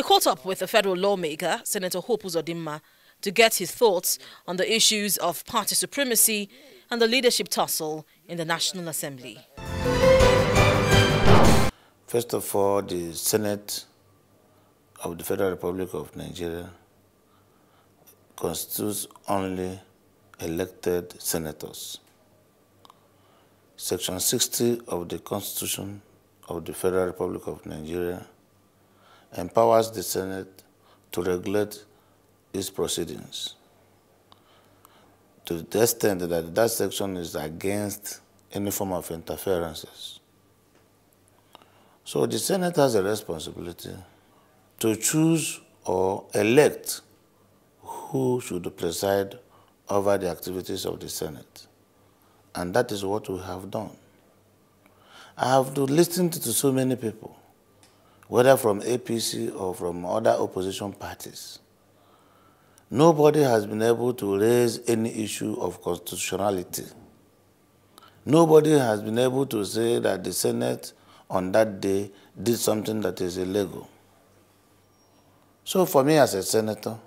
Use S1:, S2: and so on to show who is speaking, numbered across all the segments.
S1: We caught up with a federal lawmaker, Senator Hope Uzodinma, to get his thoughts on the issues of party supremacy and the leadership tussle in the National Assembly.
S2: First of all, the Senate of the Federal Republic of Nigeria constitutes only elected senators. Section 60 of the Constitution of the Federal Republic of Nigeria empowers the Senate to regulate its proceedings to the extent that that section is against any form of interferences. So the Senate has a responsibility to choose or elect who should preside over the activities of the Senate. And that is what we have done. I have listened to so many people, whether from APC or from other opposition parties. Nobody has been able to raise any issue of constitutionality. Nobody has been able to say that the Senate on that day did something that is illegal. So for me as a senator,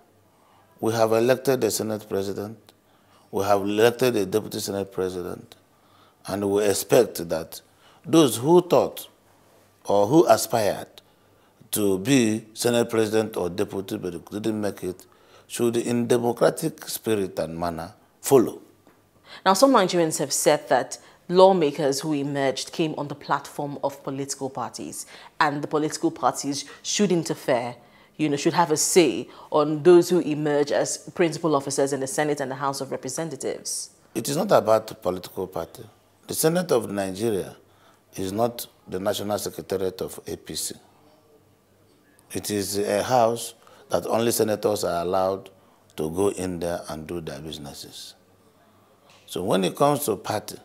S2: we have elected a Senate president, we have elected a deputy Senate president, and we expect that those who thought or who aspired to be Senate president or deputy but didn't make it should, in democratic spirit and manner, follow.
S1: Now, some Nigerians have said that lawmakers who emerged came on the platform of political parties, and the political parties should interfere, should have a say on those who emerge as principal officers in the Senate and the House of Representatives. It
S2: is not about the political party. The Senate of Nigeria is not the National Secretariat of APC. It is a house that only senators are allowed to go in there and do their businesses. So when it comes to party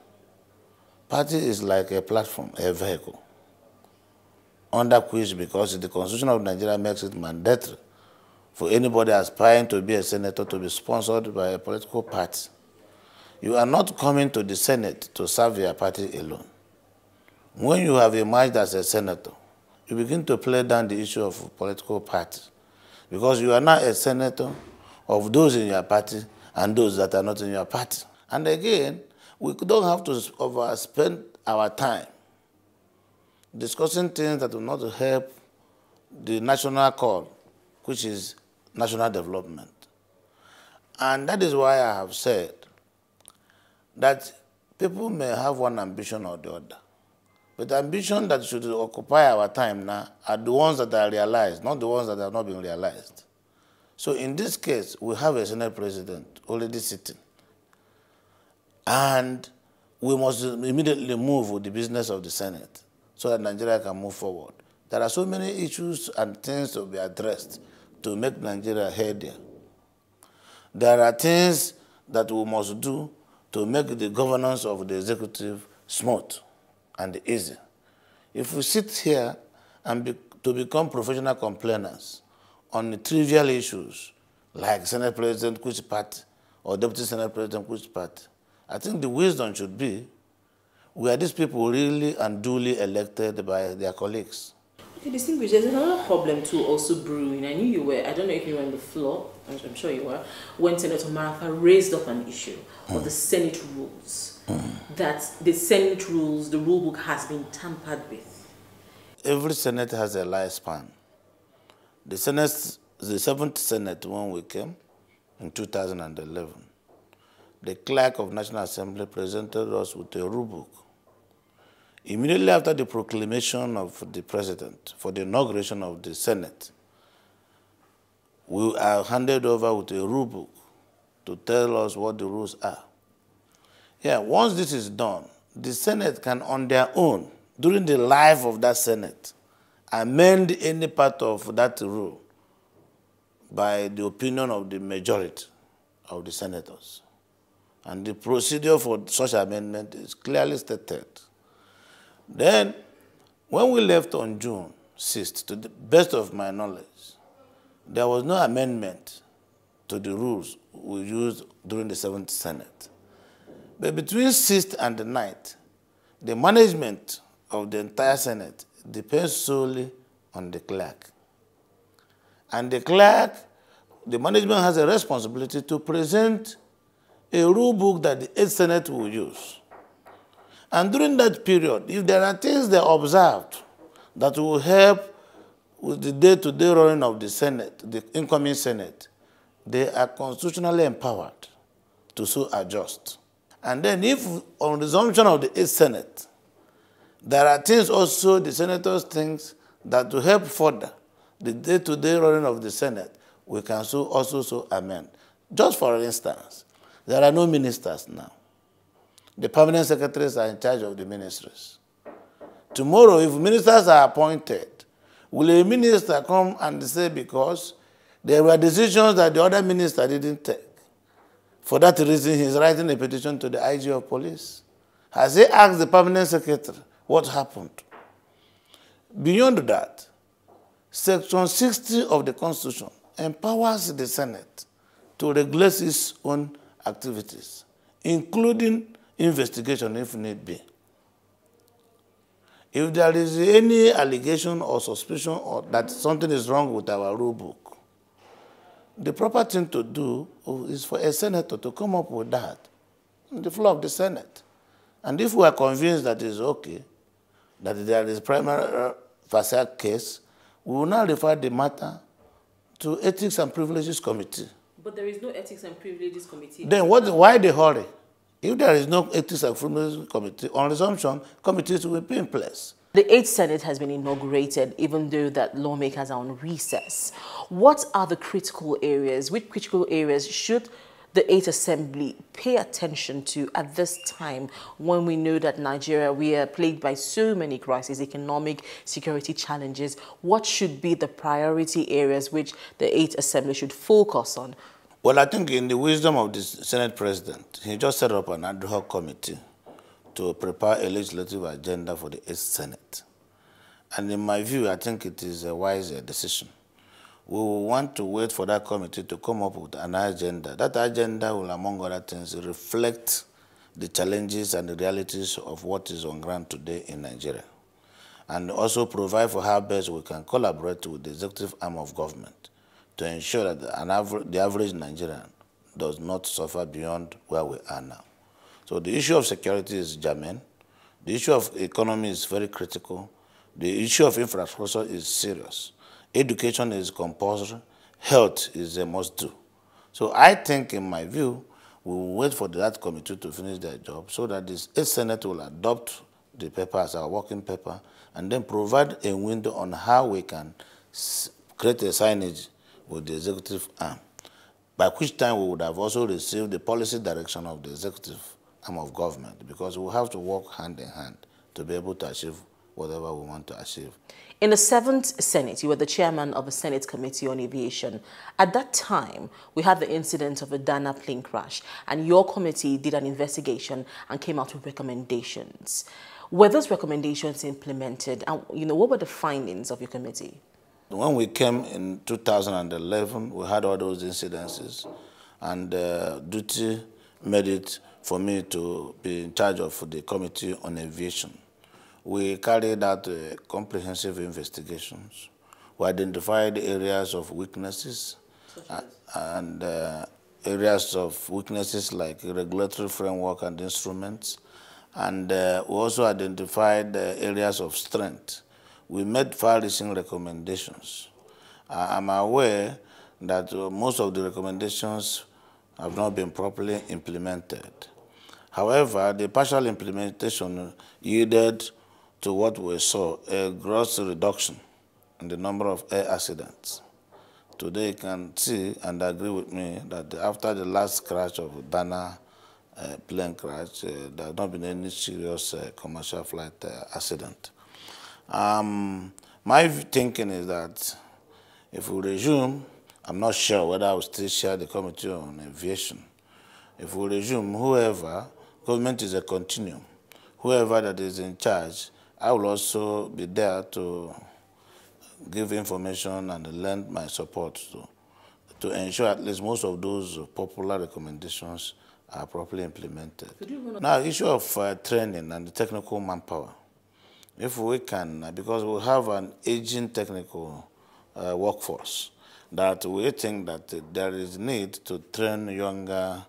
S2: is like a platform, a vehicle, under which, because the Constitution of Nigeria makes it mandatory for anybody aspiring to be a senator to be sponsored by a political party. You are not coming to the Senate to serve your party alone. When you have emerged as a senator, you begin to play down the issue of political party, because you are now a senator of those in your party and those that are not in your party. And again, we don't have to overspend our time discussing things that will not help the national call, which is national development. And that is why I have said that people may have one ambition or the other. But the ambition that should occupy our time now are the ones that are realized, not the ones that have not been realized. So in this case, we have a Senate president already sitting. And we must immediately move with the business of the Senate so that Nigeria can move forward. There are so many issues and things to be addressed to make Nigeria healthier. There are things that we must do to make the governance of the executive smooth and easy. If we sit here and to become professional complainers on the trivial issues like Senate President which party or Deputy Senate President which party, I think the wisdom should be, were these people really and duly elected by their colleagues?
S1: Okay, distinguished, there's another problem too also brewing. I knew you were, I don't know if you were on the floor, I'm sure you were, when Senator Marafa raised up an issue of the Senate rules. That the Senate rules, the rule book has been tampered with.
S2: Every Senate has a lifespan. The 7th Senate, when we came in 2011, the clerk of National Assembly presented us with a rule book. Immediately after the proclamation of the president for the inauguration of the Senate, we are handed over with a rule book to tell us what the rules are. Yeah, once this is done, the Senate can on their own, during the life of that Senate, amend any part of that rule by the opinion of the majority of the senators. And the procedure for such amendment is clearly stated. Then, when we left on June 6th, to the best of my knowledge, there was no amendment to the rules we used during the 7th Senate. But between 6th and the 9th, the management of the entire Senate depends solely on the clerk. And the clerk, the management has a responsibility to present a rule book that the 8th Senate will use. And during that period, if there are things they observed that will help with the day-to-day running of the Senate, the incoming Senate, they are constitutionally empowered to so adjust. And then if on resumption of the 8th Senate, there are things also the senators think that to help further the day-to-day running of the Senate, we can also amend. Just for instance, there are no ministers now. The permanent secretaries are in charge of the ministries. Tomorrow, if ministers are appointed, will a minister come and say because there were decisions that the other minister didn't take? For that reason, he's writing a petition to the IG of police. Has he asked the permanent secretary what happened? Beyond that, Section 60 of the Constitution empowers the Senate to regulate its own activities, including investigation if need be. If there is any allegation or suspicion or that something is wrong with our rule book, the proper thing to do is for a senator to come up with that on the floor of the Senate. And if we are convinced that it is okay, that there is primary facial case, we will now refer the matter to Ethics and Privileges Committee.
S1: But there is no Ethics and Privileges Committee.
S2: Then why the hurry? If there is no Ethics and Privileges Committee, on resumption, committees will be in place.
S1: The 8th Senate has been inaugurated, even though that lawmakers are on recess. What are the critical areas? Which critical areas should the 8th Assembly pay attention to at this time when we know that Nigeria, we are plagued by so many crises, economic, security challenges? What should be the priority areas which the 8th Assembly should focus on?
S2: Well, I think in the wisdom of the Senate President, he just set up an ad hoc committee to prepare a legislative agenda for the 8th Senate. And in my view, I think it is a wise decision. We will want to wait for that committee to come up with an agenda. That agenda will, among other things, reflect the challenges and the realities of what is on ground today in Nigeria, and also provide for how best we can collaborate with the executive arm of government to ensure that the average Nigerian does not suffer beyond where we are now. So the issue of security is germane. The issue of economy is very critical. The issue of infrastructure is serious. Education is compulsory. Health is a must-do. So I think, in my view, we will wait for that committee to finish their job so that this 8th Senate will adopt the paper as our working paper and then provide a window on how we can create a signage with the executive arm, by which time we would have also received the policy direction of the executive arm of government, because we have to work hand in hand to be able to achieve whatever we want to achieve.
S1: In the 7th Senate, you were the chairman of the Senate Committee on Aviation. At that time, we had the incident of a Dana plane crash, and your committee did an investigation and came out with recommendations. Were those recommendations implemented? And what were the findings of your committee?
S2: When we came in 2011, we had all those incidences, and duty made it for me to be in charge of the Committee on Aviation. We carried out comprehensive investigations. We identified areas of weaknesses and areas of weaknesses like regulatory framework and instruments. And we also identified areas of strength. We made far-reaching recommendations. I'm aware that most of the recommendations have not been properly implemented. However, the partial implementation yielded to what we saw, a gross reduction in the number of air accidents. Today you can see and agree with me that after the last crash of Dana plane crash, there has not been any serious commercial flight accident. My thinking is that if we resume, I'm not sure whether I will still share the Committee on Aviation. If we resume, government is a continuum. Whoever that is in charge, I will also be there to give information and lend my support to ensure at least most of those popular recommendations are properly implemented. Now, issue of training and the technical manpower. If we can, because we have an aging technical workforce, that we think that there is need to train younger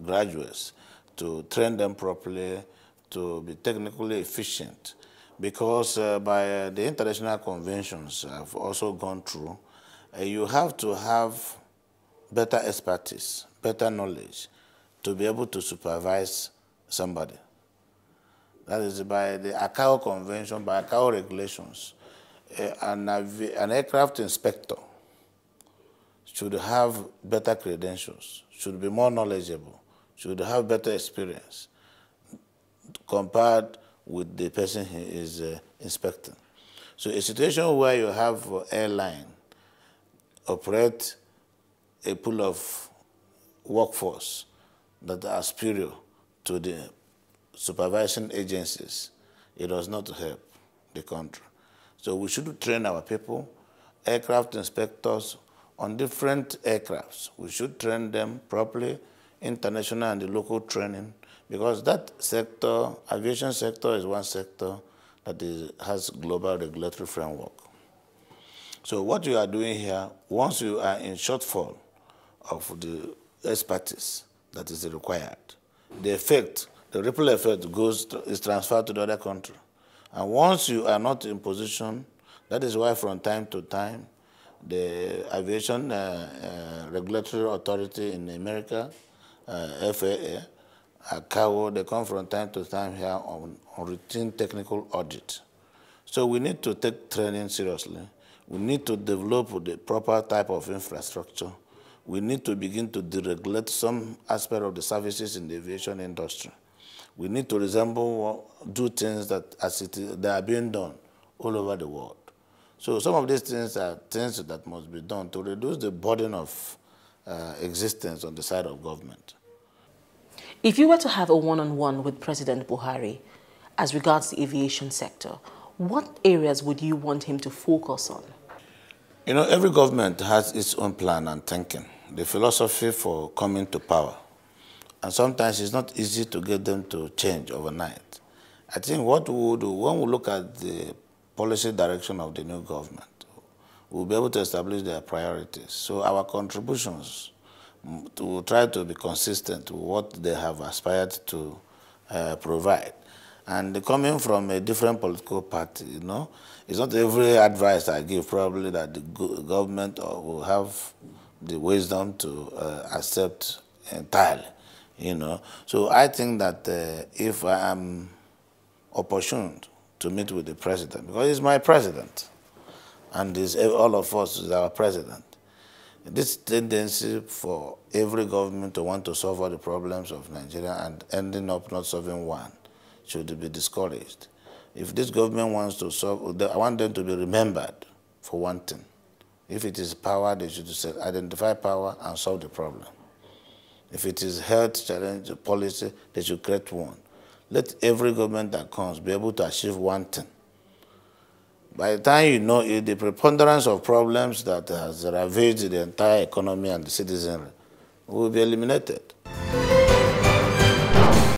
S2: graduates, to train them properly, to be technically efficient. Because by the international conventions I've also gone through, you have to have better expertise, better knowledge to be able to supervise somebody. That is by the ICAO convention, by ICAO regulations. An aircraft inspector should have better credentials, should be more knowledgeable, should have better experience compared with the person he is inspecting. So a situation where you have airline operate a pool of workforce that are superior to the supervision agencies, it does not help the country. So we should train our people, aircraft inspectors on different aircrafts. We should train them properly, international and the local training, because that sector, aviation sector, is one sector that has global regulatory framework. So what you are doing here, once you are in shortfall of the expertise that is required, the effect, the ripple effect is transferred to the other country. And once you are not in position, that is why from time to time, the Aviation Regulatory Authority in America, FAA, ICAO, they come from time to time here on routine technical audit. So we need to take training seriously. We need to develop the proper type of infrastructure. We need to begin to deregulate some aspect of the services in the aviation industry. We need to do things that they are being done all over the world. So some of these things are things that must be done to reduce the burden of existence on the side of government.
S1: If you were to have a one-on-one with President Buhari as regards the aviation sector, what areas would you want him to focus on?
S2: You know, every government has its own plan and thinking, the philosophy for coming to power. And sometimes it's not easy to get them to change overnight. I think what we will do, when we look at the policy direction of the new government, we'll be able to establish their priorities. So our contributions will try to be consistent with what they have aspired to provide. And coming from a different political party, you know, it's not every advice I give probably that the government will have the wisdom to accept entirely, you know. So I think that if I am opportuned to meet with the president, because he's my president, and all of us is our president, this tendency for every government to want to solve all the problems of Nigeria and ending up not solving one should be discouraged. If this government wants to solve, I want them to be remembered for one thing. If it is power, they should identify power and solve the problem. If it is health challenge policy, they should create one. Let every government that comes be able to achieve one thing. By the time you know it, the preponderance of problems that has ravaged the entire economy and the citizenry will be eliminated.